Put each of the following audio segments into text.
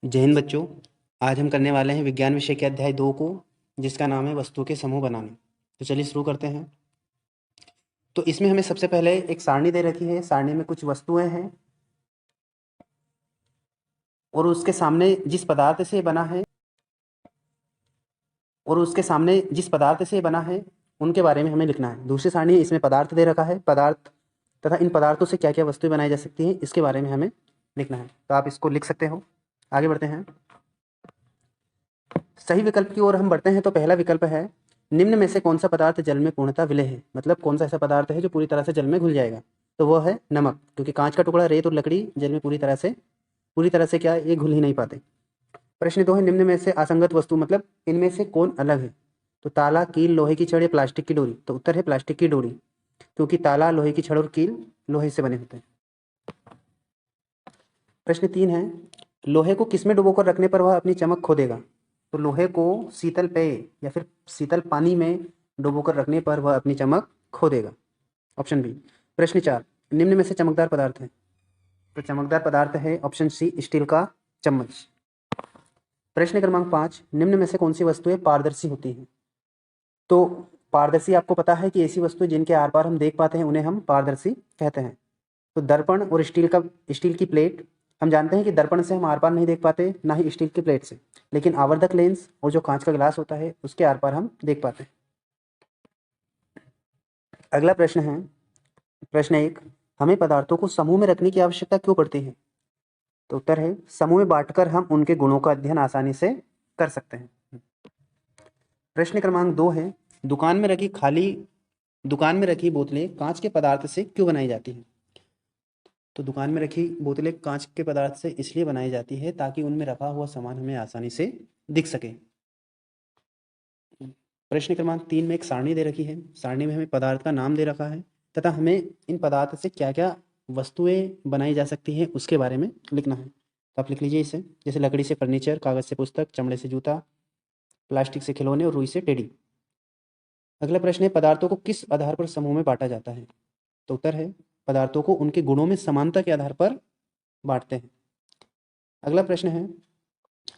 जय हिंद बच्चों। आज हम करने वाले हैं विज्ञान विषय के अध्याय 2 को, जिसका नाम है वस्तुओं के समूह बनाना। तो चलिए शुरू करते हैं। तो इसमें हमें सबसे पहले एक सारणी दे रखी है। सारणी में कुछ वस्तुएं हैं और उसके सामने जिस पदार्थ से बना है उनके बारे में हमें लिखना है। दूसरी सारणी इसमें पदार्थ दे रखा है, पदार्थ तथा इन पदार्थों से क्या क्या वस्तुएं बनाई जा सकती हैं इसके बारे में हमें लिखना है। तो आप इसको लिख सकते हो। आगे बढ़ते हैं। सही विकल्प की ओर हम बढ़ते हैं। तो पहला विकल्प है, निम्न में से कौन सा पदार्थ जल में पूर्णतः विलय है। मतलब कौन सा ऐसा पदार्थ है जो पूरी तरह से जल में घुल जाएगा। तो वो है नमक, क्योंकि कांच का टुकड़ा, रेत और लकड़ी जल में पूरी तरह से क्या ये घुल ही नहीं पाते। प्रश्न 2 है, निम्न में से असंगत वस्तु, मतलब इनमें से कौन अलग है। तो ताला, कील, लोहे की छड़ या प्लास्टिक की डोरी। तो उत्तर है प्लास्टिक की डोरी, क्योंकि ताला, लोहे की छड़ और कील लोहे से बने होते हैं। प्रश्न 3 है, लोहे को किसमें डुबोकर रखने पर वह अपनी चमक खो देगा। तो लोहे को शीतल पेय या फिर शीतल पानी में डुबोकर रखने पर वह अपनी चमक खो देगा। Option B. प्रश्न 4, निम्न में से चमकदार पदार्थ है। तो चमकदार पदार्थ है ऑप्शन सी, स्टील का चम्मच। प्रश्न क्रमांक 5, निम्न में से कौन सी वस्तुएं पारदर्शी होती हैं। तो पारदर्शी आपको पता है कि ऐसी वस्तुएं जिनके आर पार हम देख पाते हैं उन्हें हम पारदर्शी कहते हैं। तो दर्पण और स्टील की प्लेट, हम जानते हैं कि दर्पण से हम आर पार नहीं देख पाते, ना ही स्टील की प्लेट से, लेकिन आवर्धक लेंस और जो कांच का गिलास होता है उसके आर पार हम देख पाते हैं। अगला प्रश्न है, प्रश्न 1, हमें पदार्थों को समूह में रखने की आवश्यकता क्यों पड़ती है। तो उत्तर है, समूह में बांटकर हम उनके गुणों का अध्ययन आसानी से कर सकते हैं। प्रश्न क्रमांक 2 है, दुकान में रखी बोतलें कांच के पदार्थ से क्यों बनाई जाती हैं। तो दुकान में रखी बोतलें कांच के पदार्थ से इसलिए बनाई जाती है ताकि उनमें रखा हुआ सामान हमें आसानी से दिख सके। प्रश्न क्रमांक 3 में एक सारणी दे रखी है। सारणी में हमें पदार्थ का नाम दे रखा है तथा हमें इन पदार्थ से क्या क्या वस्तुएं बनाई जा सकती हैं उसके बारे में लिखना है। तो आप लिख लीजिए इसे, जैसे लकड़ी से फर्नीचर, कागज से पुस्तक, चमड़े से जूता, प्लास्टिक से खिलौने और रुई से टेडी। अगला प्रश्न है, पदार्थों को किस आधार पर समूह में बांटा जाता है। तो उत्तर है, पदार्थों को उनके गुणों में समानता के आधार पर बांटते हैं। अगला प्रश्न है,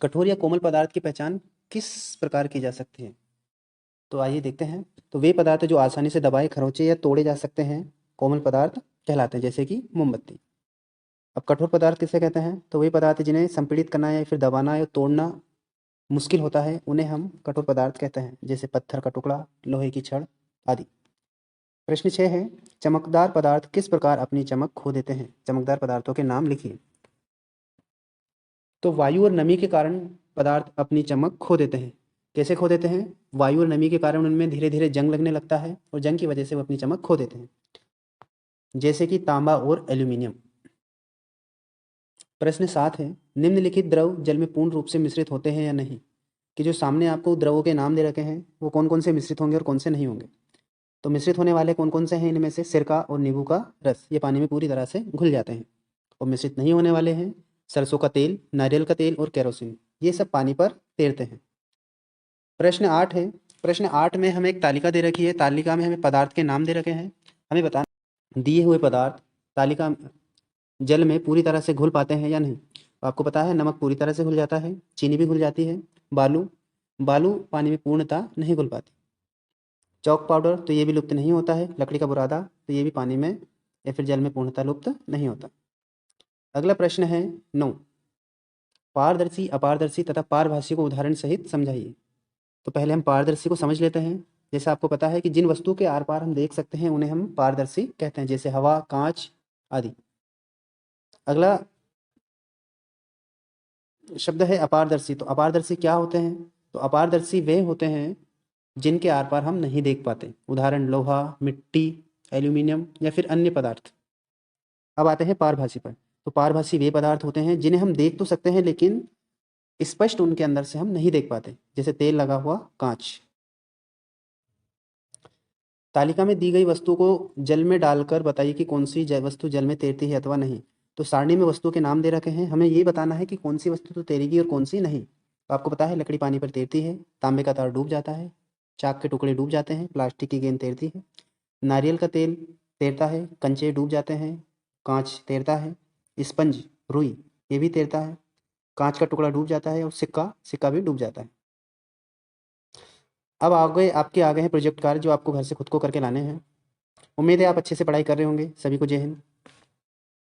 कठोर या कोमल पदार्थ की पहचान किस प्रकार की जा सकती है। तो आइए देखते हैं। तो वे पदार्थ जो आसानी से दबाए, खरोंचे या तोड़े जा सकते हैं कोमल पदार्थ कहलाते हैं, जैसे कि मोमबत्ती। अब कठोर पदार्थ किसे कहते हैं। तो वे पदार्थ जिन्हें संपीड़ित करना या फिर दबाना या तोड़ना मुश्किल होता है उन्हें हम कठोर पदार्थ कहते हैं, जैसे पत्थर का टुकड़ा, लोहे की छड़ आदि। प्रश्न 6 है, चमकदार पदार्थ किस प्रकार अपनी चमक खो देते हैं। चमकदार पदार्थों के नाम लिखिए। तो वायु और नमी के कारण पदार्थ अपनी चमक खो देते हैं। कैसे खो देते हैं। वायु और नमी के कारण उनमें धीरे धीरे जंग लगने लगता है और जंग की वजह से वो अपनी चमक खो देते हैं, जैसे कि तांबा और एल्यूमिनियम। प्रश्न 7 है, निम्नलिखित द्रव जल में पूर्ण रूप से मिश्रित होते हैं या नहीं। कि जो सामने आपको द्रवों के नाम दे रखे हैं वो कौन कौन से मिश्रित होंगे और कौन से नहीं होंगे। तो मिश्रित होने वाले कौन कौन से हैं, इनमें से सिरका और नींबू का रस, ये पानी में पूरी तरह से घुल जाते हैं। और मिश्रित नहीं होने वाले हैं सरसों का तेल, नारियल का तेल और केरोसिन, ये सब पानी पर तैरते हैं। प्रश्न 8 है, प्रश्न 8 में हमें एक तालिका दे रखी है। तालिका में हमें पदार्थ के नाम दे रखे हैं। हमें बताना, दिए हुए पदार्थ तालिका जल में पूरी तरह से घुल पाते हैं या नहीं। तो आपको पता है नमक पूरी तरह से घुल जाता है, चीनी भी घुल जाती है, बालू बालू पानी में पूर्णतः नहीं घुल पाती, चौक पाउडर तो ये भी लुप्त नहीं होता है, लकड़ी का बुरादा तो ये भी पानी में या फिर जल में पूर्णतः लुप्त नहीं होता। अगला प्रश्न है 9, पारदर्शी, अपारदर्शी तथा पारभासी को उदाहरण सहित समझाइए। तो पहले हम पारदर्शी को समझ लेते हैं। जैसे आपको पता है कि जिन वस्तु के आर पार हम देख सकते हैं उन्हें हम पारदर्शी कहते हैं, जैसे हवा, कांच आदि। अगला शब्द है अपारदर्शी। तो अपारदर्शी क्या होते हैं। तो अपारदर्शी वे होते हैं जिनके आर पार हम नहीं देख पाते, उदाहरण लोहा, मिट्टी, एल्यूमिनियम या फिर अन्य पदार्थ। अब आते हैं पारभासी पर। तो पारभासी वे पदार्थ होते हैं जिन्हें हम देख तो सकते हैं लेकिन स्पष्ट उनके अंदर से हम नहीं देख पाते, जैसे तेल लगा हुआ कांच। तालिका में दी गई वस्तु को जल में डालकर बताइए कि कौन सी वस्तु जल में तैरती है अथवा नहीं। तो सारणी में वस्तु के नाम दे रखे हैं, हमें ये बताना है कि कौन सी वस्तु तो तैरेगी और कौन सी नहीं। तो आपको पता है लकड़ी पानी पर तैरती है, तांबे का तार डूब जाता है, चाक के टुकड़े डूब जाते हैं, प्लास्टिक की गेंद तैरती है, नारियल का तेल तैरता है, कंचे डूब जाते हैं, कांच तैरता है, स्पंज रुई ये भी तैरता है, कांच का टुकड़ा डूब जाता है और सिक्का भी डूब जाता है। अब आपके आगे हैं प्रोजेक्ट कार्य जो आपको घर से खुद को करके लाने हैं। उम्मीद है आप अच्छे से पढ़ाई कर रहे होंगे। सभी को जय हिंद।